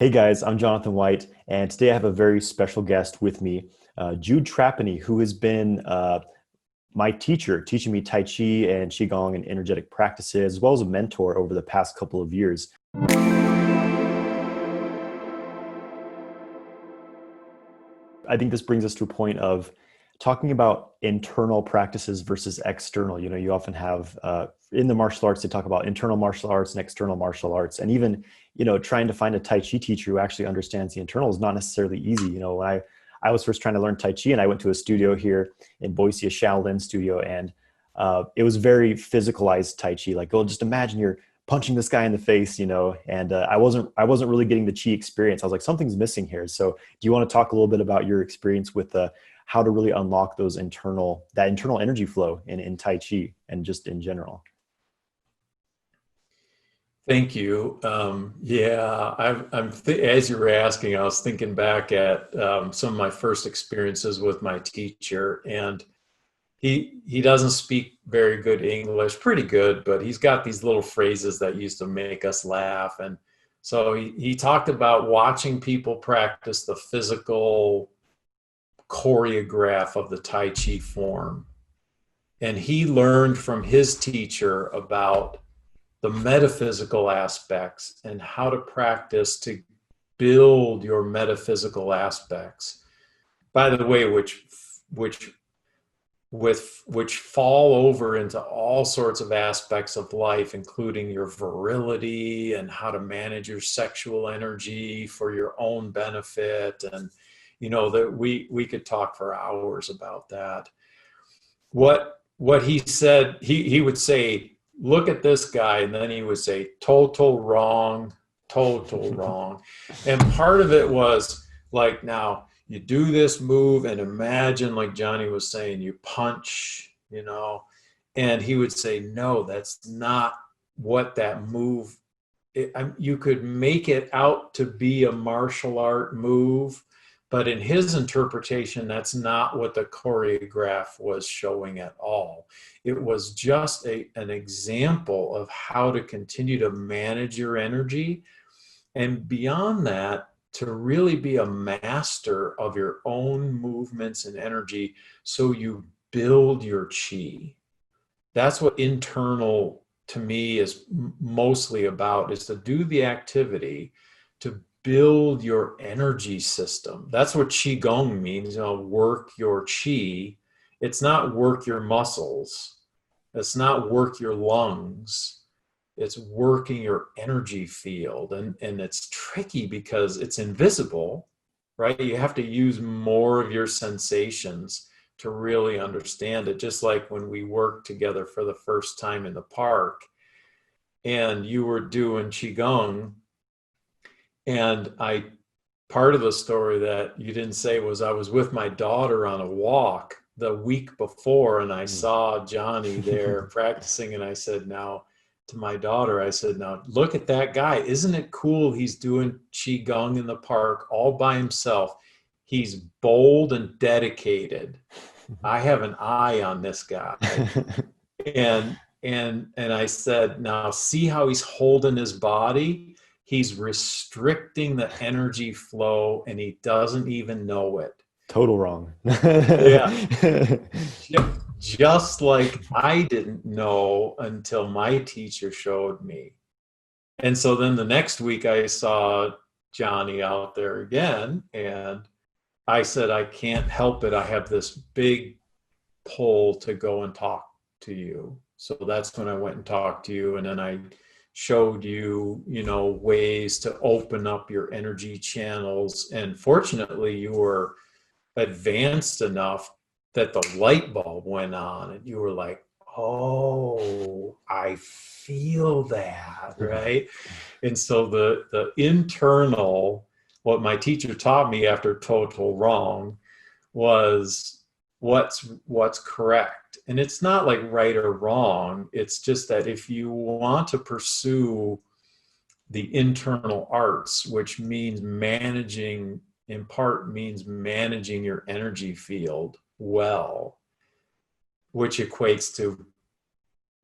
Hey guys, I'm Jonathan White, and today I have a very special guest with me, Jude Trapani, who has been my teacher, teaching me Tai Chi and Qigong and energetic practices, as well as a mentor over the past couple of years. I think this brings us to a point of talking about internal practices versus external. You know, you often have in the martial arts, they talk about internal martial arts and external martial arts. And even, trying to find a Tai Chi teacher who actually understands the internal is not necessarily easy. When I was first trying to learn Tai Chi and I went to a studio here in Boise, a Shaolin studio, and it was very physicalized Tai Chi. Like, oh, just imagine you're punching this guy in the face, and I wasn't really getting the chi experience. I was like, something's missing here. So do you want to talk a little bit about your experience with how to really unlock that internal energy flow in Tai Chi and just in general? Thank you. Yeah, as you were asking, I was thinking back at some of my first experiences with my teacher, and he doesn't speak very good English, pretty good, but he's got these little phrases that used to make us laugh. And so he talked about watching people practice the physical choreograph of the Tai Chi form. And he learned from his teacher about the metaphysical aspects and how to practice to build your metaphysical aspects. By the way, which which fall over into all sorts of aspects of life, including your virility and how to manage your sexual energy for your own benefit. And that we could talk for hours about that. What he said, he would say, look at this guy, and then he would say, total wrong, total wrong. And part of it was like, now you do this move and imagine, like Johnny was saying, you punch, and he would say, no, that's not what that move, you could make it out to be a martial art move, but in his interpretation, that's not what the choreograph was showing at all. It was just an example of how to continue to manage your energy. And beyond that, to really be a master of your own movements and energy so you build your chi. That's what internal to me is mostly about, is to do the activity to build your energy system. That's what qigong means, work your chi. It's not work your muscles. It's not work your lungs. It's working your energy field. And it's tricky because it's invisible, right? You have to use more of your sensations to really understand it. Just like when we worked together for the first time in the park and you were doing qigong, and part of the story that you didn't say was I was with my daughter on a walk the week before, and I saw Johnny there practicing, and I said, now, to my daughter, I said, now look at that guy. Isn't it cool? He's doing qigong in the park all by himself. He's bold and dedicated. I have an eye on this guy. And I said, now see how he's holding his body? He's restricting the energy flow and he doesn't even know it. Total wrong. Yeah. Just like I didn't know until my teacher showed me. And so then the next week I saw Johnny out there again, and I said, I can't help it. I have this big pull to go and talk to you. So that's when I went and talked to you. And then I showed you, ways to open up your energy channels. And fortunately, you were advanced enough that the light bulb went on and you were like, oh, I feel that, right? And so the internal, what my teacher taught me after total wrong was what's correct. And it's not like right or wrong. It's just that if you want to pursue the internal arts, which means managing, in part means managing your energy field well, which equates to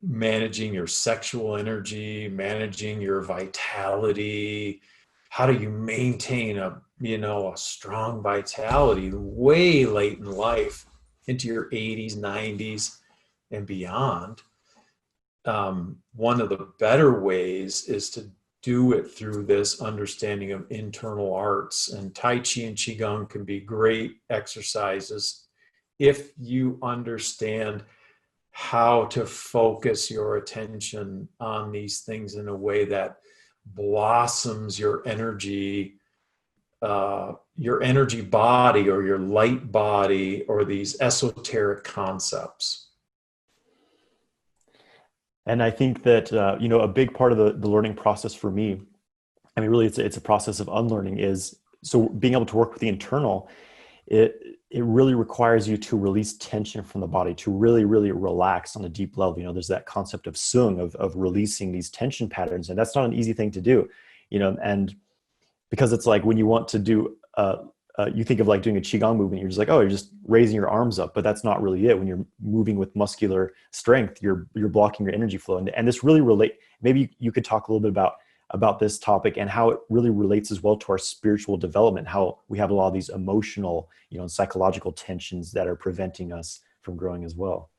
managing your sexual energy, managing your vitality, how do you maintain a strong vitality way late in life into your 80s, 90s, and beyond. One of the better ways is to do it through this understanding of internal arts, and Tai Chi and Qigong can be great exercises if you understand how to focus your attention on these things in a way that blossoms your energy body or your light body or these esoteric concepts. And I think that, a big part of the learning process for me, I mean, really it's a process of unlearning, is so being able to work with the internal, it really requires you to release tension from the body, to really, really relax on a deep level. There's that concept of sung, of releasing these tension patterns. And that's not an easy thing to do, and because it's like when you want to do, you think of like doing a Qigong movement, you're just like, oh, you're just raising your arms up, but that's not really it. When you're moving with muscular strength, you're blocking your energy flow. And this really maybe you could talk a little bit about this topic and how it really relates as well to our spiritual development, how we have a lot of these emotional, and psychological tensions that are preventing us from growing as well.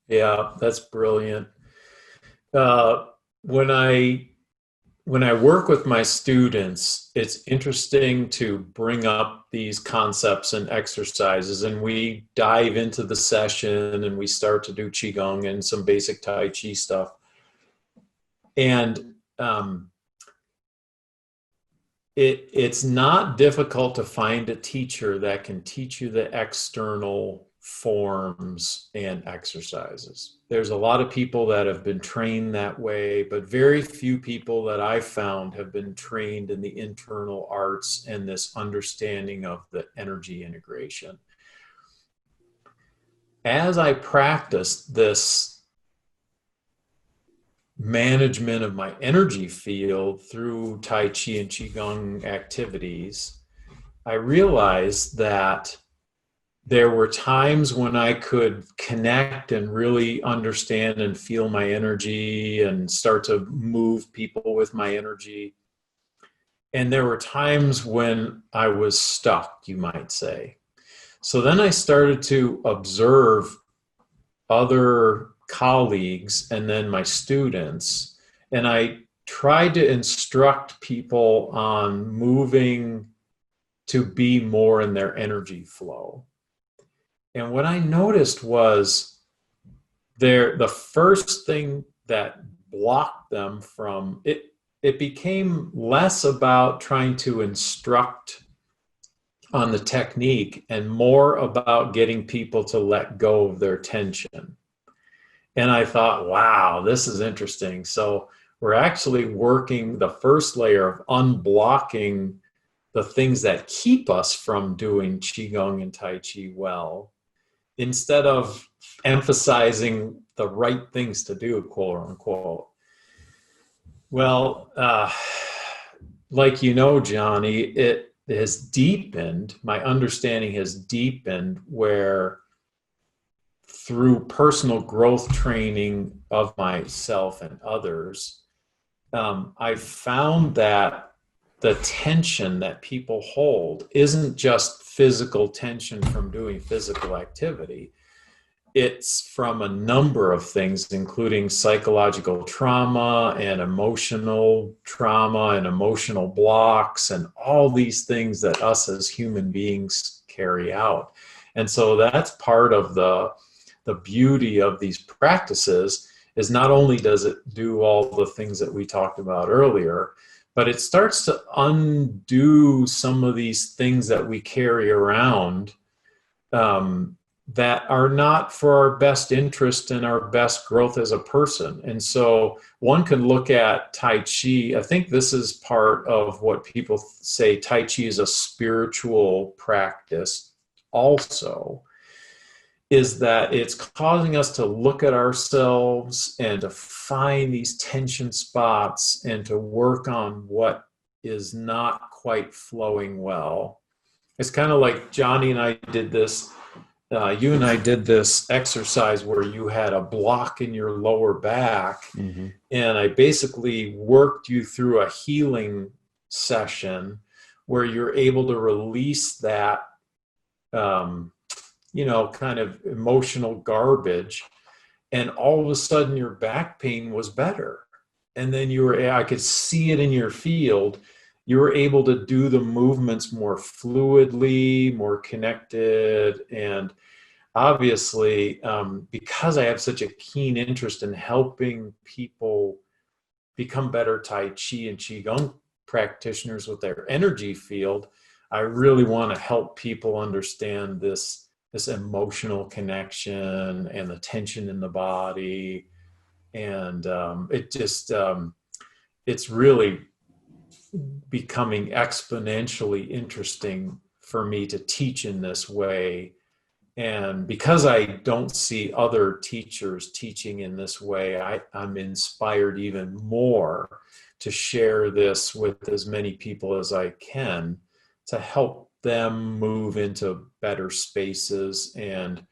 Yeah, that's brilliant. When I work with my students, it's interesting to bring up these concepts and exercises, and we dive into the session and we start to do Qigong and some basic Tai Chi stuff. And it's not difficult to find a teacher that can teach you the external forms and exercises. There's a lot of people that have been trained that way, but very few people that I've found have been trained in the internal arts and this understanding of the energy integration. As I practiced this management of my energy field through Tai Chi and Qigong activities, I realized that there were times when I could connect and really understand and feel my energy and start to move people with my energy. And there were times when I was stuck, you might say. So then I started to observe other colleagues and then my students, and I tried to instruct people on moving to be more in their energy flow. And what I noticed was the first thing that blocked them from it, it became less about trying to instruct on the technique and more about getting people to let go of their tension. And I thought, wow, this is interesting. So we're actually working the first layer of unblocking the things that keep us from doing Qigong and Tai Chi well, instead of emphasizing the right things to do, quote unquote. Well, like Johnny, it has deepened, my understanding has deepened where through personal growth training of myself and others, I found that the tension that people hold isn't just physical tension from doing physical activity. It's from a number of things, including psychological trauma and emotional trauma and emotional blocks and all these things that us as human beings carry out. And so that's part of the beauty of these practices, is not only does it do all the things that we talked about earlier, but it starts to undo some of these things that we carry around that are not for our best interest and our best growth as a person. And so one can look at Tai Chi. I think this is part of what people say Tai Chi is a spiritual practice also, is that it's causing us to look at ourselves and to find these tension spots and to work on what is not quite flowing well. It's kind of like Johnny and I did this, you and I did this exercise where you had a block in your lower back, and I basically worked you through a healing session where you're able to release that, kind of emotional garbage. And all of a sudden your back pain was better. And then I could see it in your field. You were able to do the movements more fluidly, more connected. And obviously, because I have such a keen interest in helping people become better Tai Chi and Qigong practitioners with their energy field, I really want to help people understand this emotional connection and the tension in the body. And it's really becoming exponentially interesting for me to teach in this way. And because I don't see other teachers teaching in this way, I'm inspired even more to share this with as many people as I can to help them move into better spaces and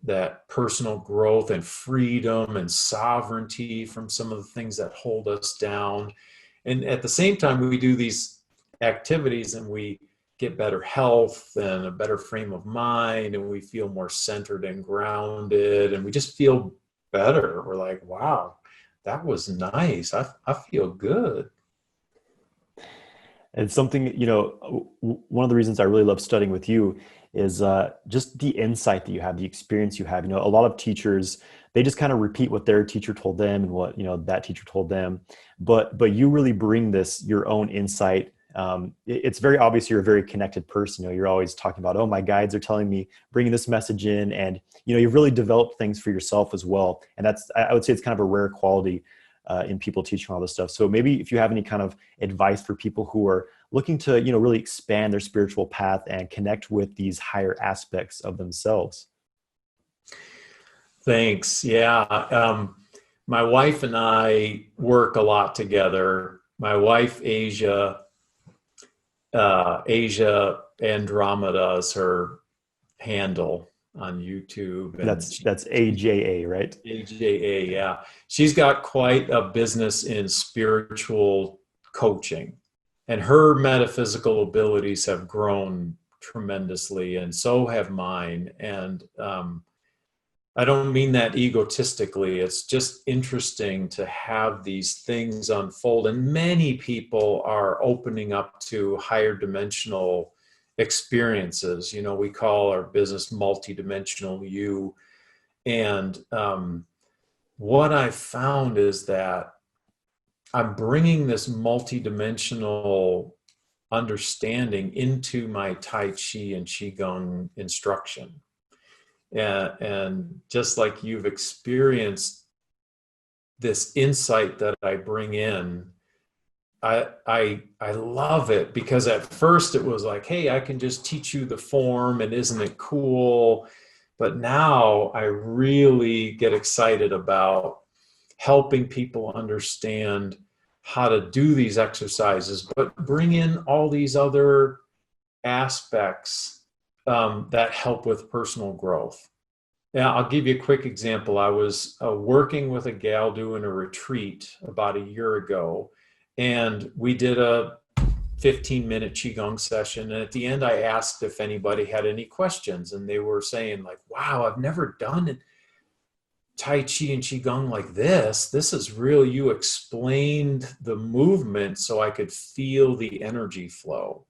that personal growth and freedom and sovereignty from some of the things that hold us down. And at the same time, we do these activities and we get better health and a better frame of mind, and we feel more centered and grounded, and we just feel better. We're like, wow, that was nice. I feel good. And something, one of the reasons I really love studying with you is just the insight that you have, the experience you have. A lot of teachers, they just kind of repeat what their teacher told them and what, that teacher told them. But you really bring your own insight. It's very obvious you're a very connected person. You're always talking about, oh, my guides are telling me, bringing this message in. And, you've really developed things for yourself as well. And I would say it's kind of a rare quality in people teaching all this stuff. So maybe if you have any kind of advice for people who are looking to, really expand their spiritual path and connect with these higher aspects of themselves. Thanks. Yeah. My wife and I work a lot together. My wife, Asia Andromeda is her handle on YouTube. And That's AJA, right? AJA, yeah. She's got quite a business in spiritual coaching, and her metaphysical abilities have grown tremendously, and so have mine. And I don't mean that egotistically. It's just interesting to have these things unfold, and many people are opening up to higher dimensional experiences. We call our business multidimensional you. And what I found is that I'm bringing this multidimensional understanding into my Tai Chi and Qigong instruction. And just like you've experienced this insight that I bring in, I love it, because at first it was like, hey, I can just teach you the form and isn't it cool? But now I really get excited about helping people understand how to do these exercises, but bring in all these other aspects that help with personal growth. Now, I'll give you a quick example. I was working with a gal doing a retreat about a year ago, and we did a 15-minute Qigong session. And at the end, I asked if anybody had any questions, and they were saying like, wow, I've never done Tai Chi and Qigong like this. This is real. You explained the movement so I could feel the energy flow.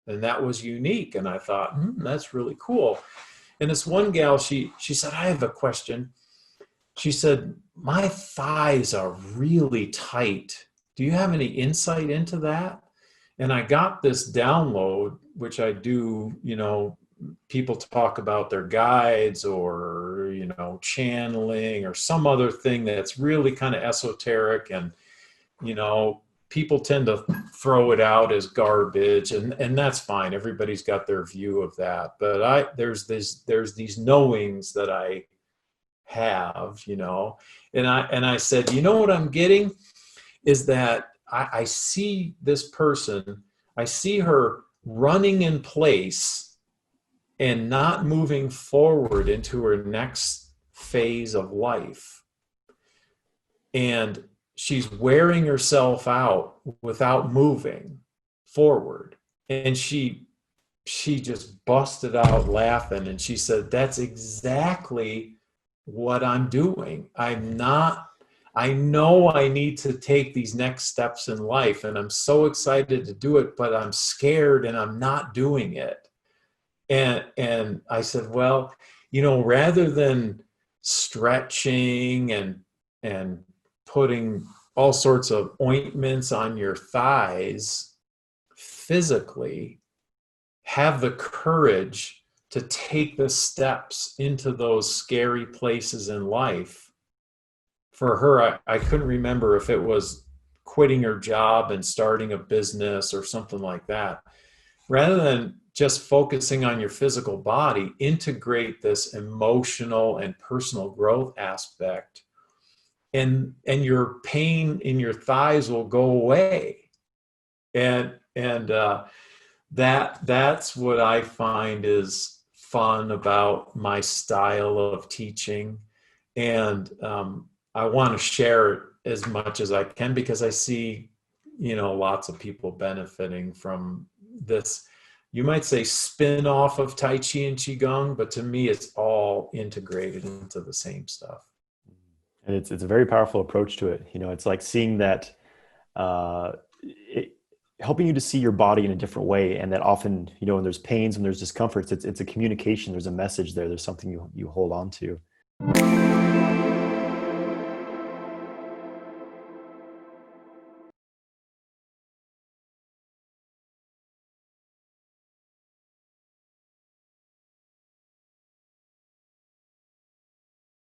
And that was unique. And I thought, that's really cool. And this one gal, she said, I have a question. She said, my thighs are really tight. Do you have any insight into that? And I got this download, which I do, people talk about their guides or, channeling or some other thing that's really kind of esoteric. And, people tend to throw it out as garbage, and that's fine. Everybody's got their view of that. But there's these knowings that I have, and I said, what I'm getting is that I see this person, I see her running in place and not moving forward into her next phase of life. And she's wearing herself out without moving. forward. And she just busted out laughing, and she said, that's exactly what I'm doing. I know I need to take these next steps in life, and I'm so excited to do it, but I'm scared and I'm not doing it. And I said, well, rather than stretching and putting all sorts of ointments on your thighs physically, have the courage to take the steps into those scary places in life. For her, I couldn't remember if it was quitting her job and starting a business or something like that. Rather than just focusing on your physical body, integrate this emotional and personal growth aspect, and your pain in your thighs will go away. And that's what I find is fun about my style of teaching. And I want to share it as much as I can, because I see, lots of people benefiting from this, you might say, spin off of Tai Chi and Qigong, but to me, it's all integrated into the same stuff. And it's a very powerful approach to it. It's like seeing that, helping you to see your body in a different way. And that often, when there's pains, when there's discomforts, it's a communication, there's a message there, there's something you hold on to.